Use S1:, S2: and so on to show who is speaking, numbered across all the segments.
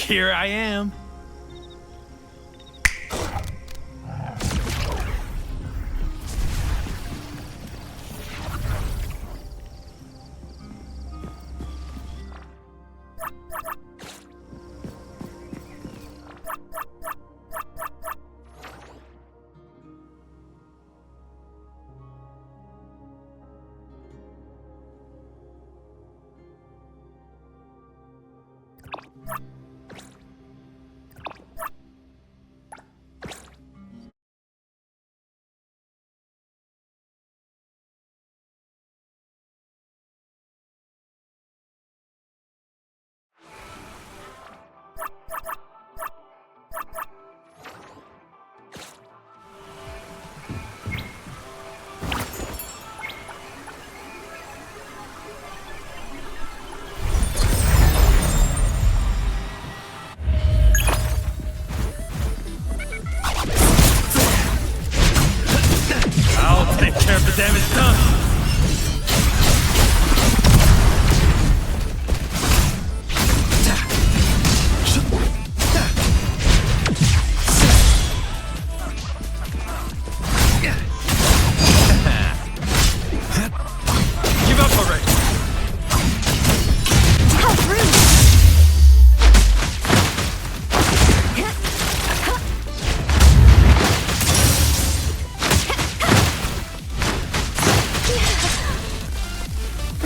S1: Here I am. Take care of the damage done. Give up already.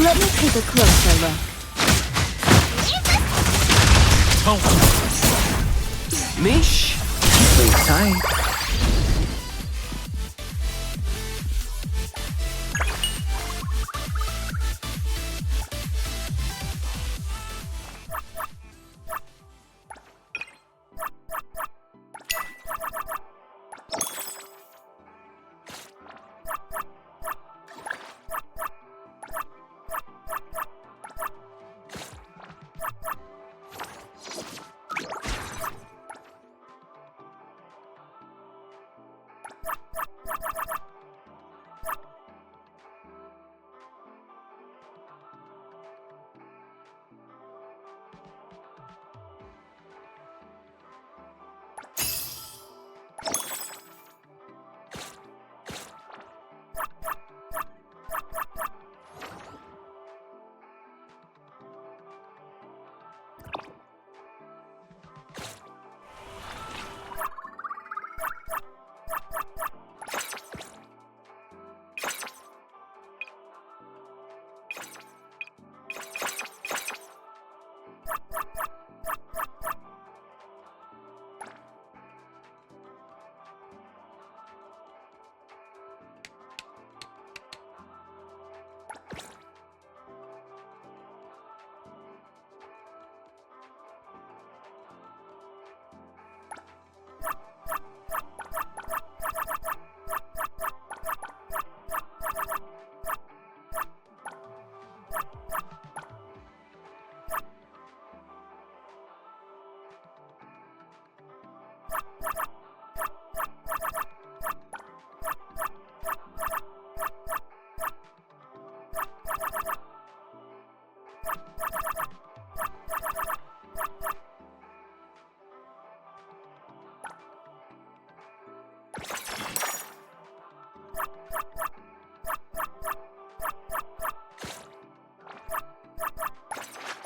S2: Let me take a closer look.
S3: Mish, sleep tight.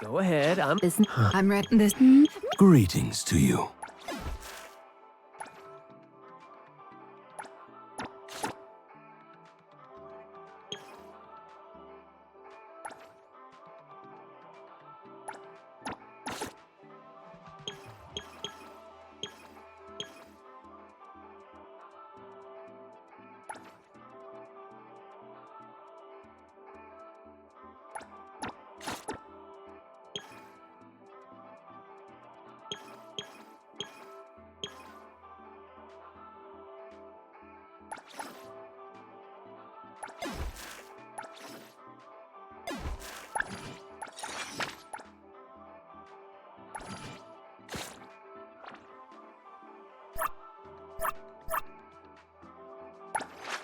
S3: Go ahead,
S2: I'm ready. This.
S4: Greetings to you.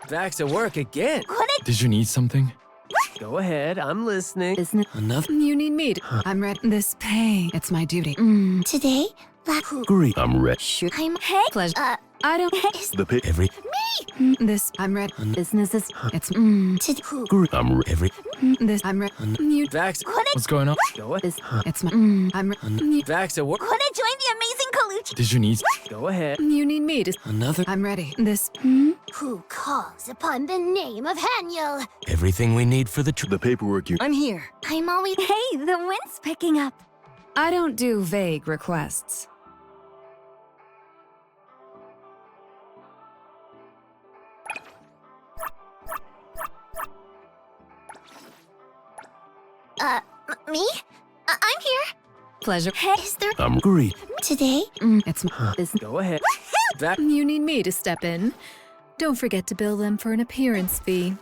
S3: Back to work again.
S1: Did you need something?
S3: Go ahead, I'm listening.
S2: Isn't it
S4: Enough.
S2: you need me to I'm ready. This pain. It's my duty.
S5: Today,
S4: Greet. I'm ready.
S2: Shoot.
S5: I'm
S2: Pleasure. I don't
S5: is
S4: The pit. Every.
S2: this. I'm ready. Business is it's
S5: to
S4: Greet. I'm every.
S2: this. I'm ready. You
S3: Vax,
S1: What's going on?
S3: go ahead.
S2: this. It's my I'm ready.
S3: Vax, what?
S5: wanna join the amazing Kaluchi
S1: Did you need?
S3: Go ahead.
S2: You need me to
S4: Another.
S2: I'm ready. This
S5: who calls upon the name of Haniel.
S4: Everything we need for the paperwork you.
S2: I'm here.
S5: I'm always Hey, the wind's picking up.
S2: I don't do vague requests.
S5: Me? I'm here.
S2: Pleasure.
S5: Is there
S4: I'm greet.
S5: today?
S2: It's my business.
S3: Go ahead. Vax,
S2: You need me to step in. Don't forget to bill them for an appearance fee.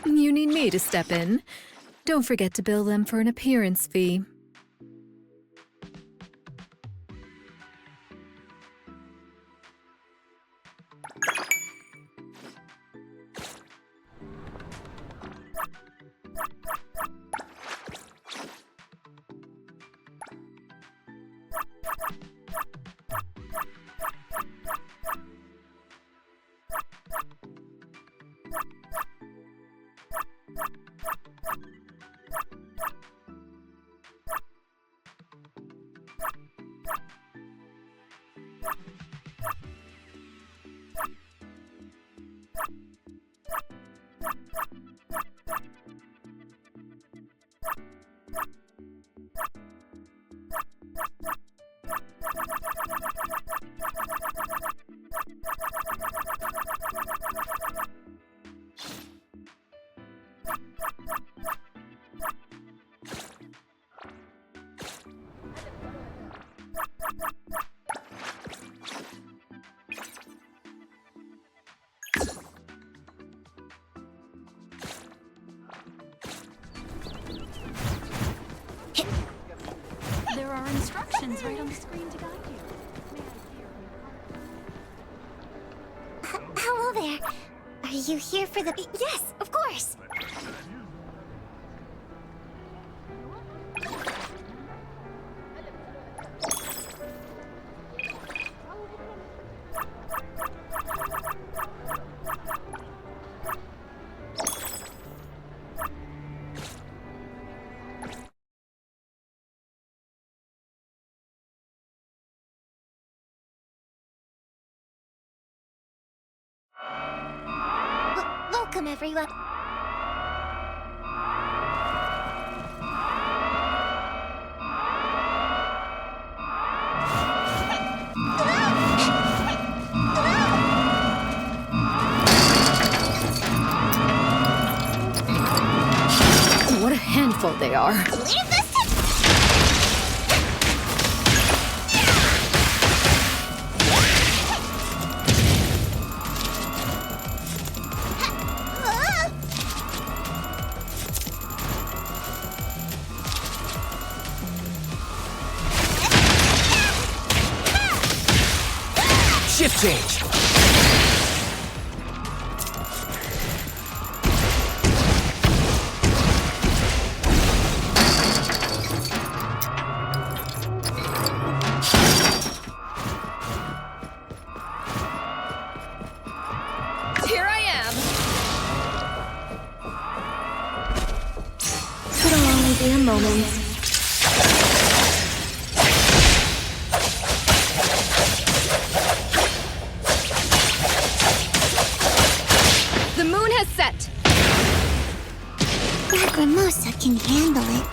S2: You need me to step in. Don't forget to bill them for an appearance fee.
S6: There are instructions right on the screen to guide you.
S5: Hello there. Are you here for the Yes, of course. Welcome, everyone.
S2: What a handful they are.
S5: Leave this to
S3: shift change.
S5: be a moment.
S2: The moon has set.
S5: Lacrimosa can handle it.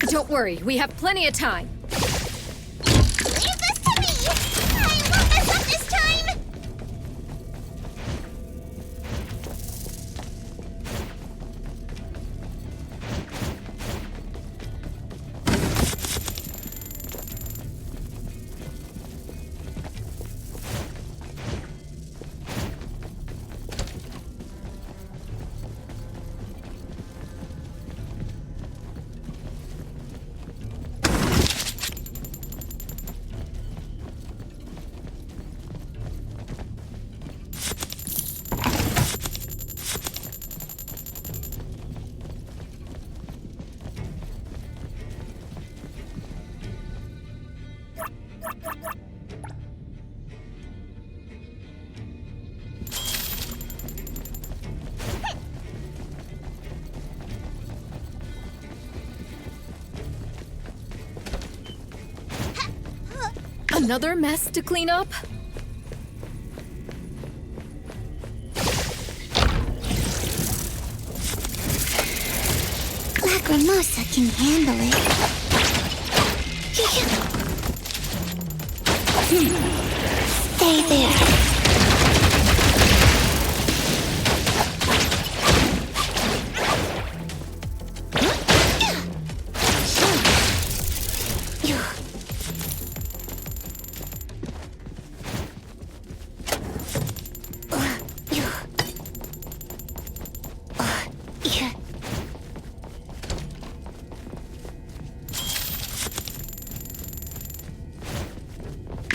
S2: Don't worry, we have plenty of time.
S5: Leave this to me! I won't mess up this time!
S2: Another mess to clean up?
S5: Lacrimosa can handle it. Stay there.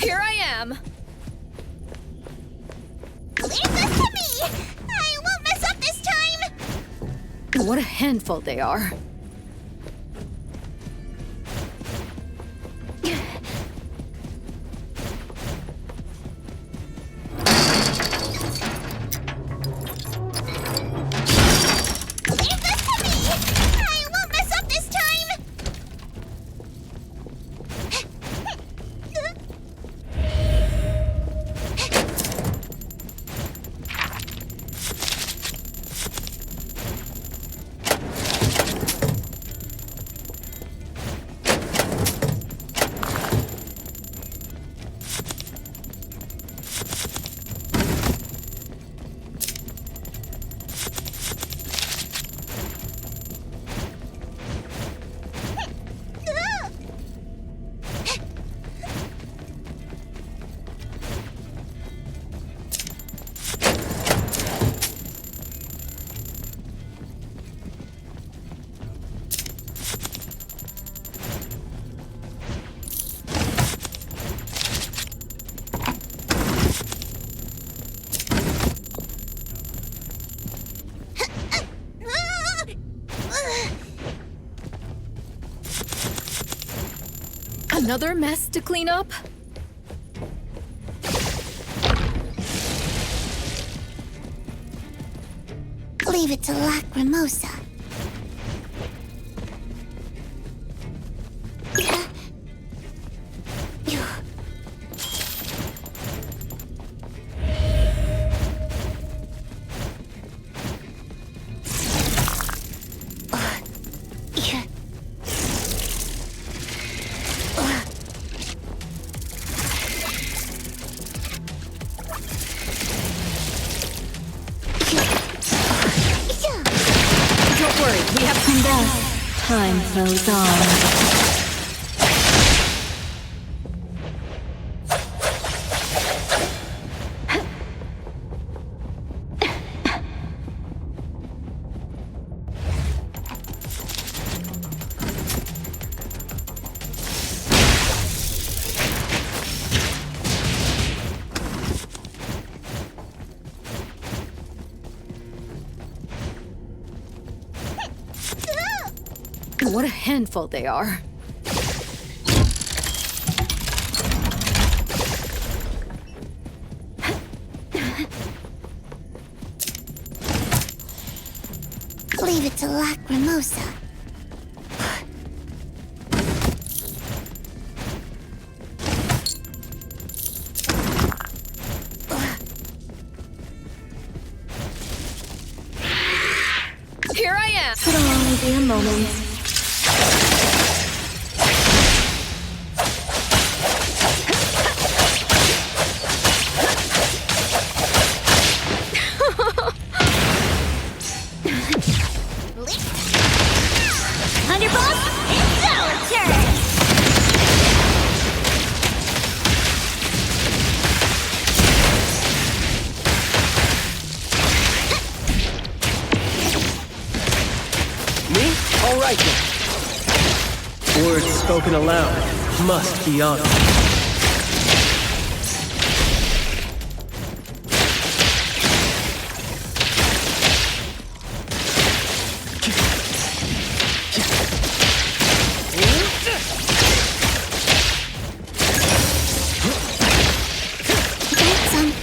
S2: Here I am!
S5: Leave this to me! I won't mess up this time!
S2: What a handful they are.
S5: Leave this to me! I won't mess up this time!
S2: Another mess to clean up?
S5: Leave it to Lacrimosa.
S2: Time flows on. What a handful they are.
S5: Leave it to Lacrimosa.
S2: Here I am! It'll only be a moment.
S5: Thunderbolt, it's our turn!
S3: Me? All right then. Words spoken aloud must be honored.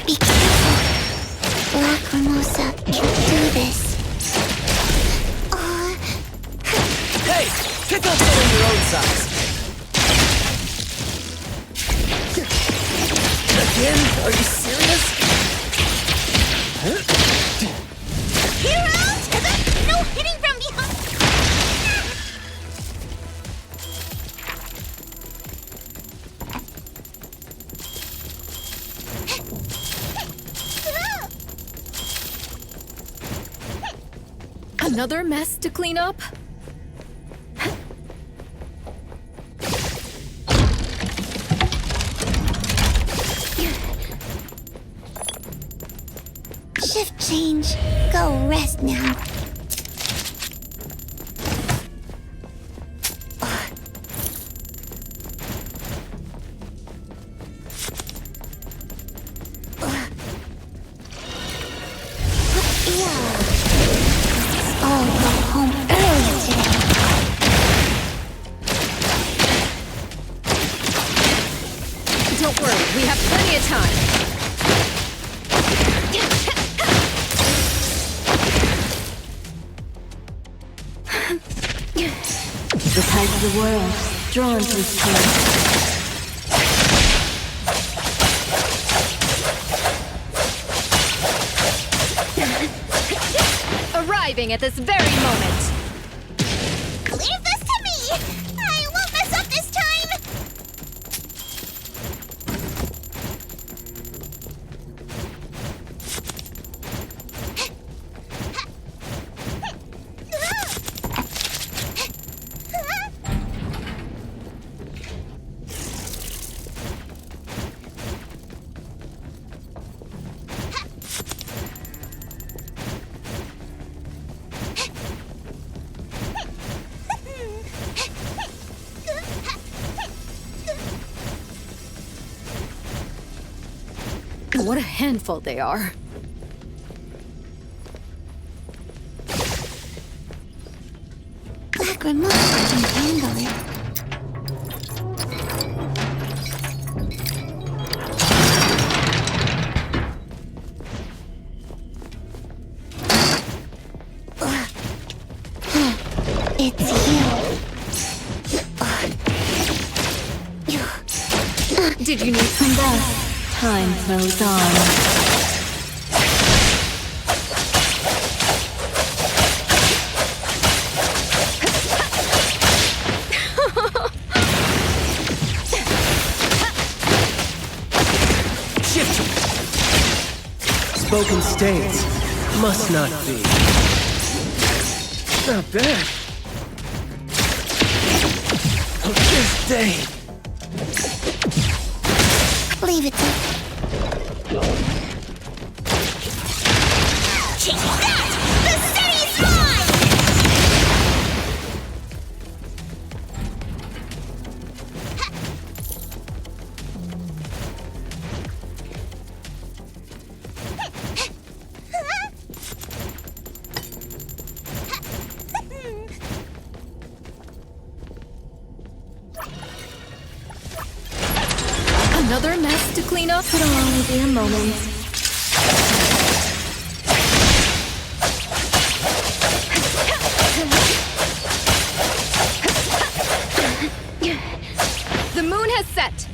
S5: Be careful. Lacrimosa can do this.
S3: Hey! Pick up someone your own size! Again? Are you serious?
S5: Hero to the... No hitting from behind!
S2: Another mess to clean up?
S5: Shift change. Go rest now. All go home early today.
S2: Don't worry, we have plenty of time. The tide of the world, drawn to its place. Arriving at this very moment.
S5: Leave this to me! I won't mess up this time!
S2: What a handful they are.
S5: Lacrimosa can handle it. It's you.
S2: Did you need some rest? Time flows on.
S3: Shift! Spoken states must not be. Not bad. of this day.
S5: Leave it to... Take that! The city's mine!
S2: Another mess to clean up?
S5: It'll only be a moment.
S2: The moon has set!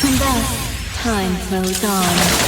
S5: And thus, time flows on.